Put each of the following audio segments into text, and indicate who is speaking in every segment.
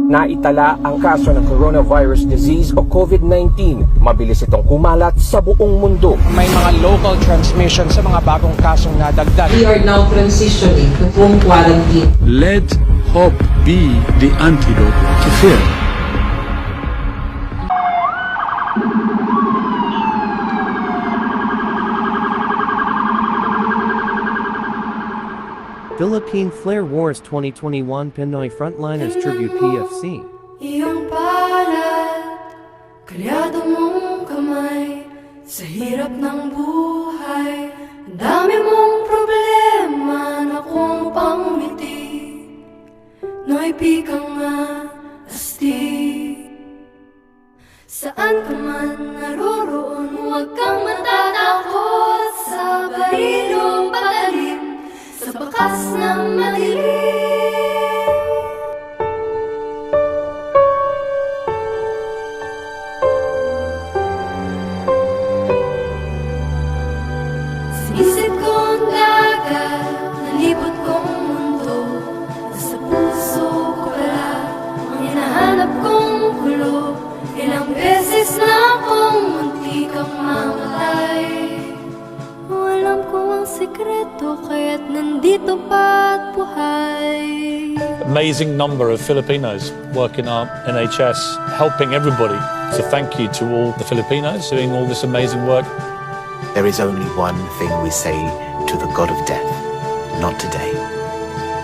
Speaker 1: Naitala ang kaso ng coronavirus disease o COVID-19. Mabilis itong kumalat sa buong mundo.
Speaker 2: May mga local transmission sa mga bagong kasong nadagdag.
Speaker 3: We are now transitioning to home quarantine.
Speaker 4: Let hope be the antidote to fear.
Speaker 5: Philippine Flare Wars 2021 Pinoy Frontliners Tribute PFC.
Speaker 6: Iyong palad, kalyado mong kamay, sa hirap ng buhay, ang dami mong problema na kung pangiti, naipikang nga astig. Saan ka man naroroon, huwag kang matatakot sa barilong patalim, sa bakas ng madilim. Sa isip kong dagat, nalibot kong mundo, nasa puso ko pala ang hinahanap kong gulo. Ilang beses na akong muntikang mamatay, alam ko ang sekreto kaya't nandito pa at buhay.
Speaker 7: Amazing number of Filipinos work in our NHS, helping everybody. So thank you to all the Filipinos doing all this amazing work.
Speaker 8: There is only one thing we say to the God of death, not today.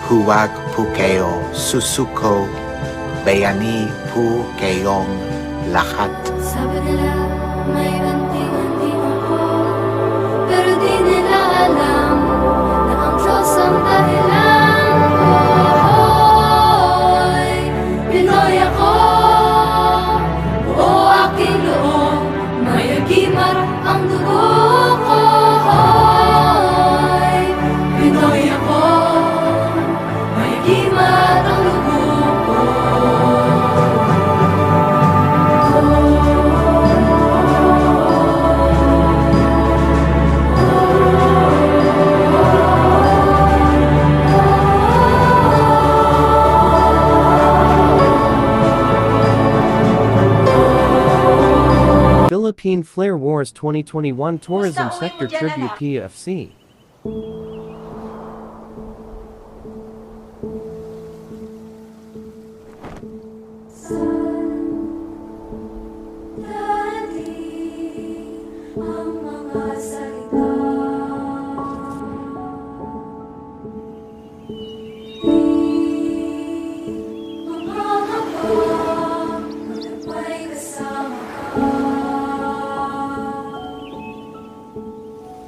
Speaker 8: Huwag po kayo susuko, bayani po kayong lahat.
Speaker 6: Sabi nila may anting-anting ako, pero di nila alam na ang Diyos ang dahilan ko. Hoy, Pinoy ako, buo aking loob, may agimar ang dugo ko. Hoy, Pinoy ako, may agimar ang dugo ko.
Speaker 5: Philippine Flare Wars 2021 Tourism Sector Tribute PFC.
Speaker 6: Ang mga salita mga habang may kasama ka,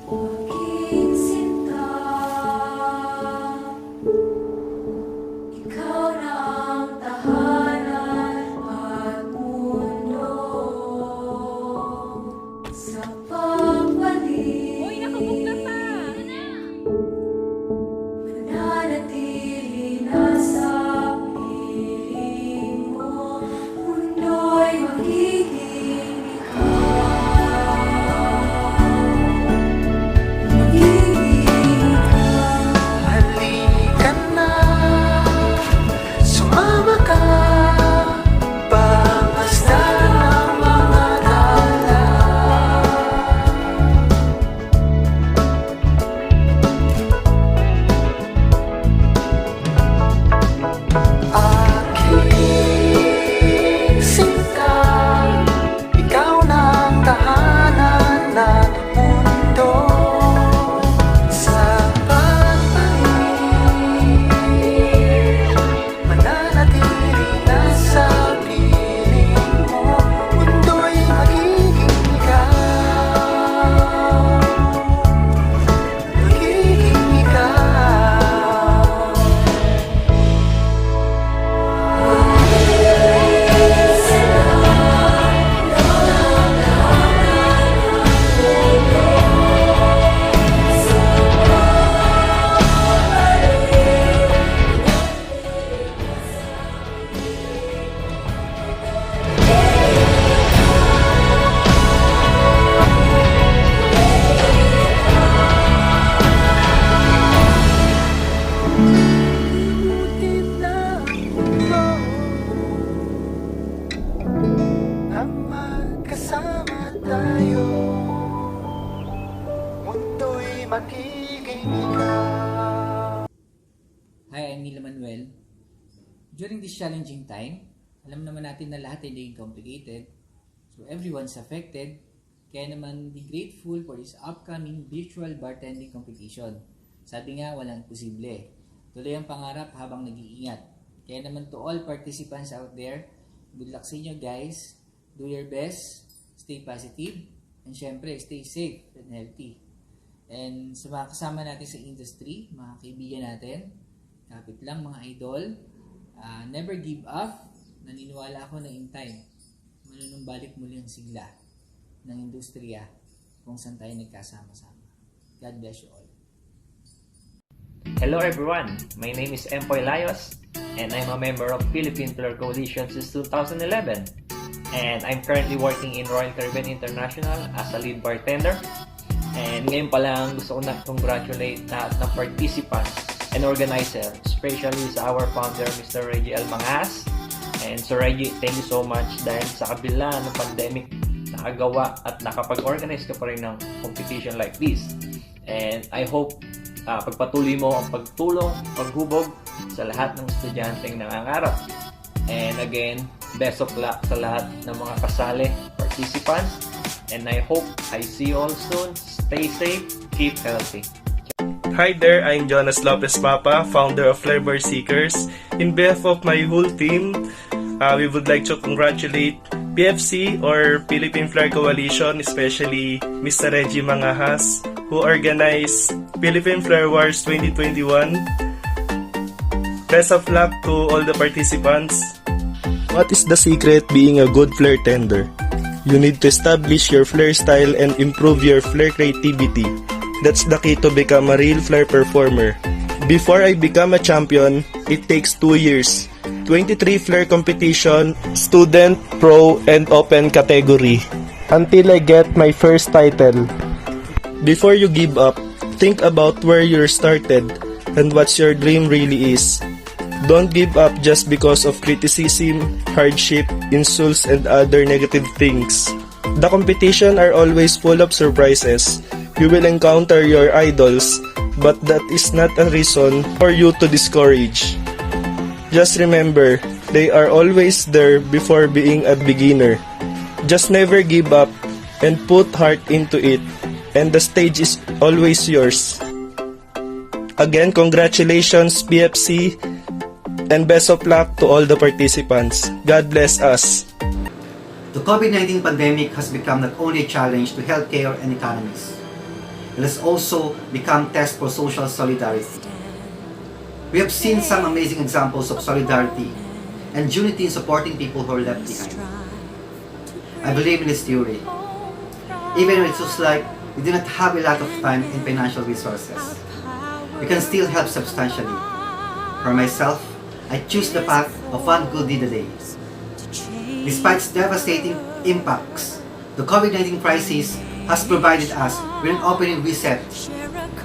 Speaker 6: aking sinta.
Speaker 9: Hi, I'm Mila Manuel. During this challenging time, alam naman natin na lahat ay naging complicated. So everyone's affected. Kaya naman be grateful for this upcoming virtual bartending competition. Sabi nga, walang posible. Tuloy ang pangarap habang nag-iingat. Kaya naman to all participants out there, good luck sa inyo guys. Do your best, stay positive, and syempre, stay safe and healthy. And sa mga kasama natin sa industry, mga kaibigan natin, kapit lang mga idol, never give up. Naniniwala ako na in time, manunumbalik muli ang sigla ng industriya kung saan tayo nagkasama-sama. God bless you all.
Speaker 10: Hello everyone, my name is Empoy Layos and I'm a member of Philippine Flair Coalition since 2011 and I'm currently working in Royal Caribbean International as a lead bartender. And ngayon pa lang gusto ko na congratulate lahat ng participants and organizer, especially sa our founder Mr. Reggie L. Mangas. And Sir Reggie, thank you so much dahil sa kabila ng pandemic nakagawa at nakapag-organize ka pa rin ng competition like this. And I hope pagpatuloy mo ang pagtulong, paghubog sa lahat ng estudyanteng nangangarap. And again, best of luck sa lahat ng mga kasali, participants. And I hope I see you all soon. Stay safe, keep healthy.
Speaker 11: Hi there, I'm Jonas Lopez Papa, founder of Flair Bar Seekers. In behalf of my whole team, we would like to congratulate PFC or Philippine Flair Coalition, especially Mr. Reggie Mangas, who organized Philippine Flair Wars 2021. Best of luck to all the participants. What is the secret being a good flair tender? You need to establish your flair style and improve your flair creativity. That's the key to become a real flair performer. Before I become a champion, it takes 2 years. 23 flair competition, student, pro, and open category. Until I get my first title. Before you give up, think about where you started and what your dream really is. Don't give up just because of criticism, hardship, insults, and other negative things. The competition are always full of surprises. You will encounter your idols, but that is not a reason for you to discourage. Just remember, they are always there before being a beginner. Just never give up and put heart into it, and the stage is always yours. Again, congratulations PFC, and best of luck to all the participants. God bless us.
Speaker 12: The COVID-19 pandemic has become not only a challenge to healthcare and economies, it has also become a test for social solidarity. We have seen some amazing examples of solidarity and unity in supporting people who are left behind. I believe in this theory. Even when it looks like we do not have a lot of time and financial resources, we can still help substantially. For myself, I choose the path of one good deed a day. Despite its devastating impacts, the COVID-19 crisis has provided us with an opening reset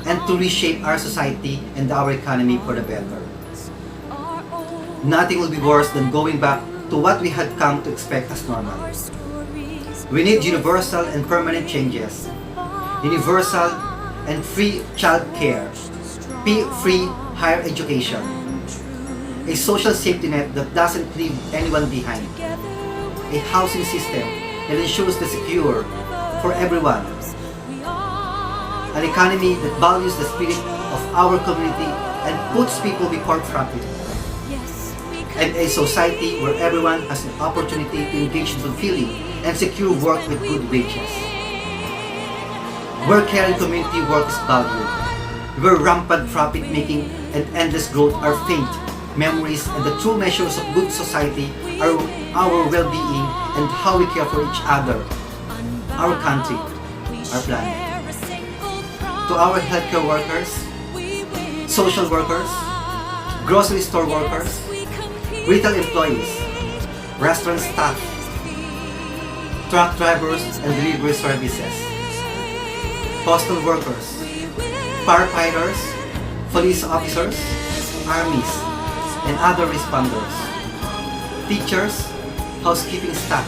Speaker 12: and to reshape our society and our economy for the better. Nothing will be worse than going back to what we had come to expect as normal. We need universal and permanent changes, universal and free child care, free higher education, a social safety net that doesn't leave anyone behind, a housing system that ensures the secure for everyone, an economy that values the spirit of our community and puts people before profit, and a society where everyone has an opportunity to engage in fulfilling and secure work with good wages, where caring community work is valued, where rampant profit-making and endless growth are faint memories, and the true measures of good society are our well-being and how we care for each other, our country, our planet. To our healthcare workers, social workers, grocery store workers, retail employees, restaurant staff, truck drivers and delivery services, postal workers, firefighters, police officers, armies, and other responders, teachers, housekeeping staff,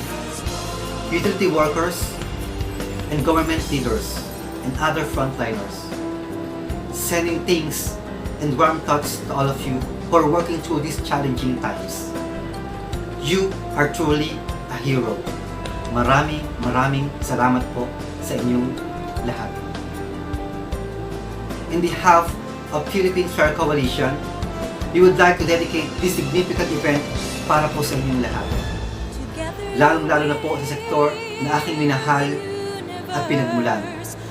Speaker 12: utility workers, and government leaders, and other frontliners. sending thanks and warm thoughts to all of you who are working through these challenging times. You are truly a hero. Maraming salamat po sa inyong lahat. In behalf of Philippine Fair Coalition, we would like to dedicate this significant event para po sa inyong lahat. Lalong-lalo na po sa sektor na aking minahal at pinagmulan,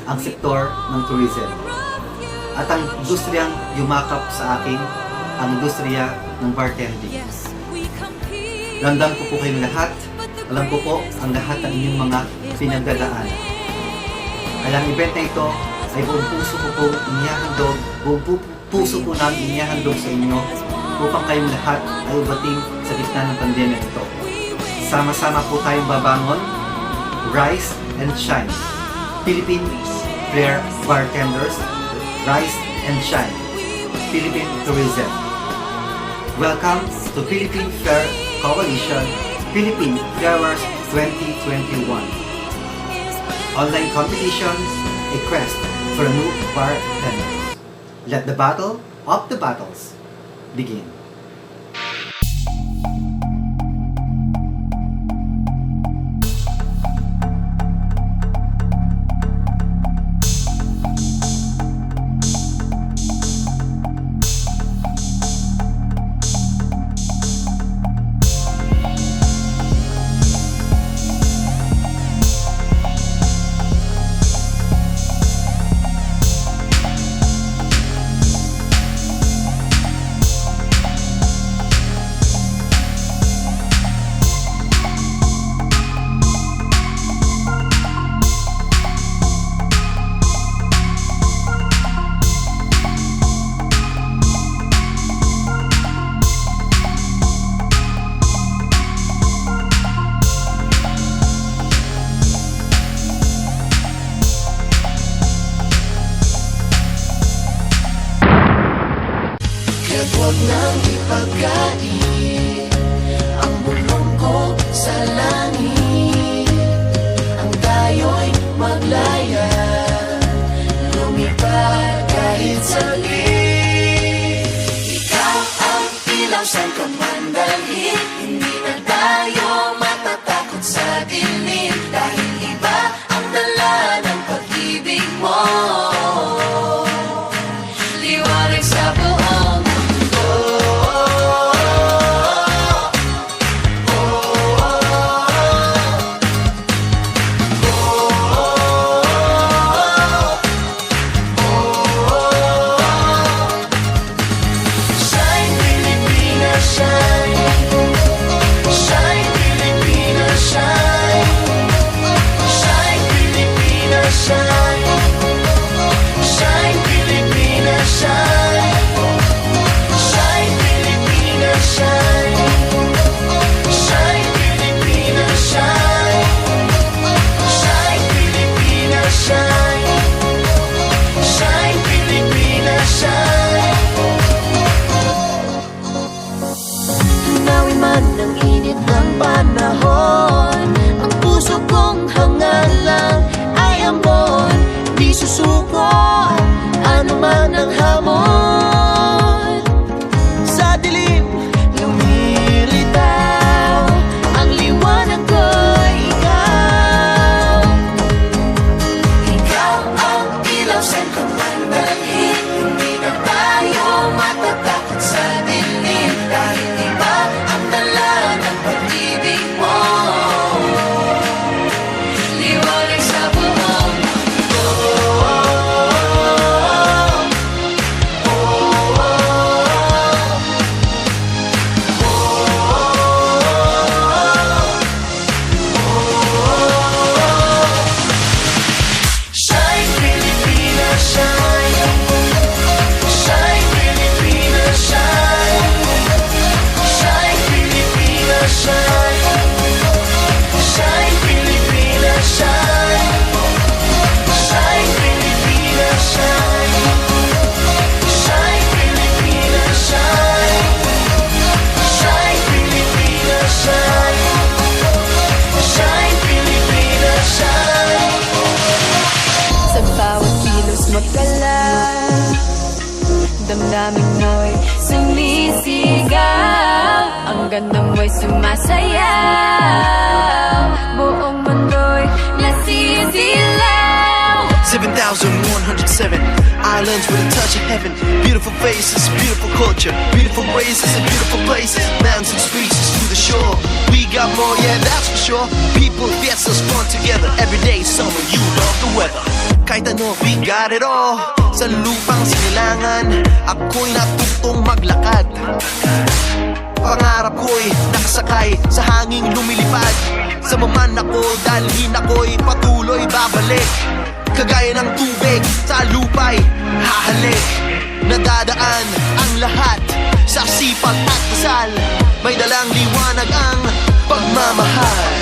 Speaker 12: ang sektor ng tourism. At ang industriyang yumakap sa akin, ang industriya ng bartending. Ramdam ko po kayong lahat. Alam ko po ang lahat ng inyong mga pinagdadaan. Kaya ang event na ito ay buong puso ko po inihahandog, puso po namin inihahandog sa inyo upang kayong lahat ay ubating sa gitna ng pandemya ito. Sama-sama po tayong babangon, rise and shine. Philippine Flair Bartenders, rise and shine. Philippine Tourism. Welcome to Philippine Flair Coalition, Philippine Flairers 2021. Online competition, a quest for a new bartender. Let the battle of the battles begin.
Speaker 6: Huwag nang ipagkait ang bulong ko sa langit. Ang tayo'y maglaya, lumipad kahit saglit. Ikaw ang ilaw saan ka man dalhin. Hindi na tayo matatakot sa dilim, dahil iba ang dala ng pag-ibig mo. Liwanag sa buong panahon, ang puso kong hangal lang ay amon. Di susuko ano man ang hamon. Sa dilim lumilitaw, ang liwanag ko'y ikaw. Ikaw ang ilaw saan ka man dalhin. Hindi na tayo matatakot sa dilim, dahil iba ang dala ng pag-ibig mo. damdamin mo'y sumisigaw, ang ganda mo'y sumasayaw, buong mundo'y nasisilaw.
Speaker 13: 7,107 islands with a touch of heaven. Beautiful faces, beautiful culture, beautiful races and beautiful places. Mountains, beaches to the shore. We got more, yeah, that's for sure. People, fiestas, fun together. Every day, summer, you love the weather. Kahit ano, we got it all. Sa lupang sinilangan, ako'y natutong maglakad. Pangarap ko'y nakasakay sa hanging lumilipad. Sa maman ako, dalhin ako'y patuloy babalik. Kagaya ng tubig sa lupay, hahalik. Nadadaan ang lahat sa sipag at dasal. May dalang liwanag ang pagmamahal.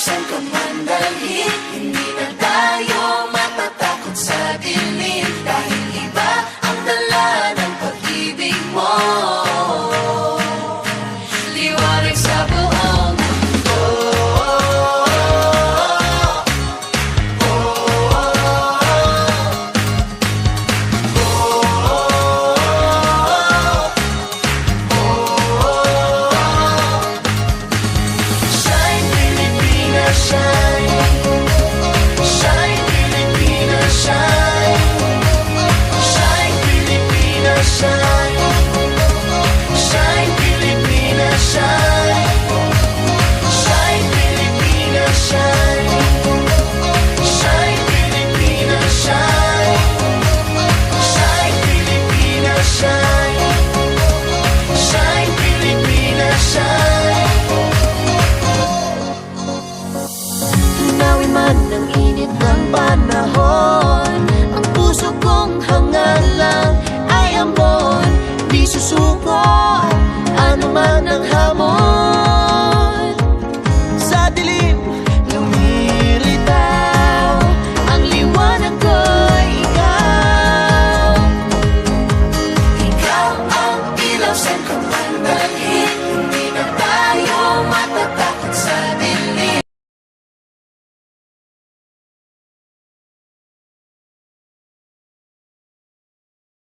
Speaker 6: Saan ka man dalhin, hindi na tayo matatakot sa dilim. Dahil iba ang dala ng pag-ibig mo. Liwanag sa buong mundo. Shine, Pilipinas, shine. Shine, Pilipinas, shine. Shine, Pilipinas, shine. Shine, Pilipinas, shine. Shine, Pilipinas, shine. Shine, Pilipinas, shine. Shine, Pilipinas, shine. Shine, Pilipinas, shine. Tunawin man ang init ng panahon.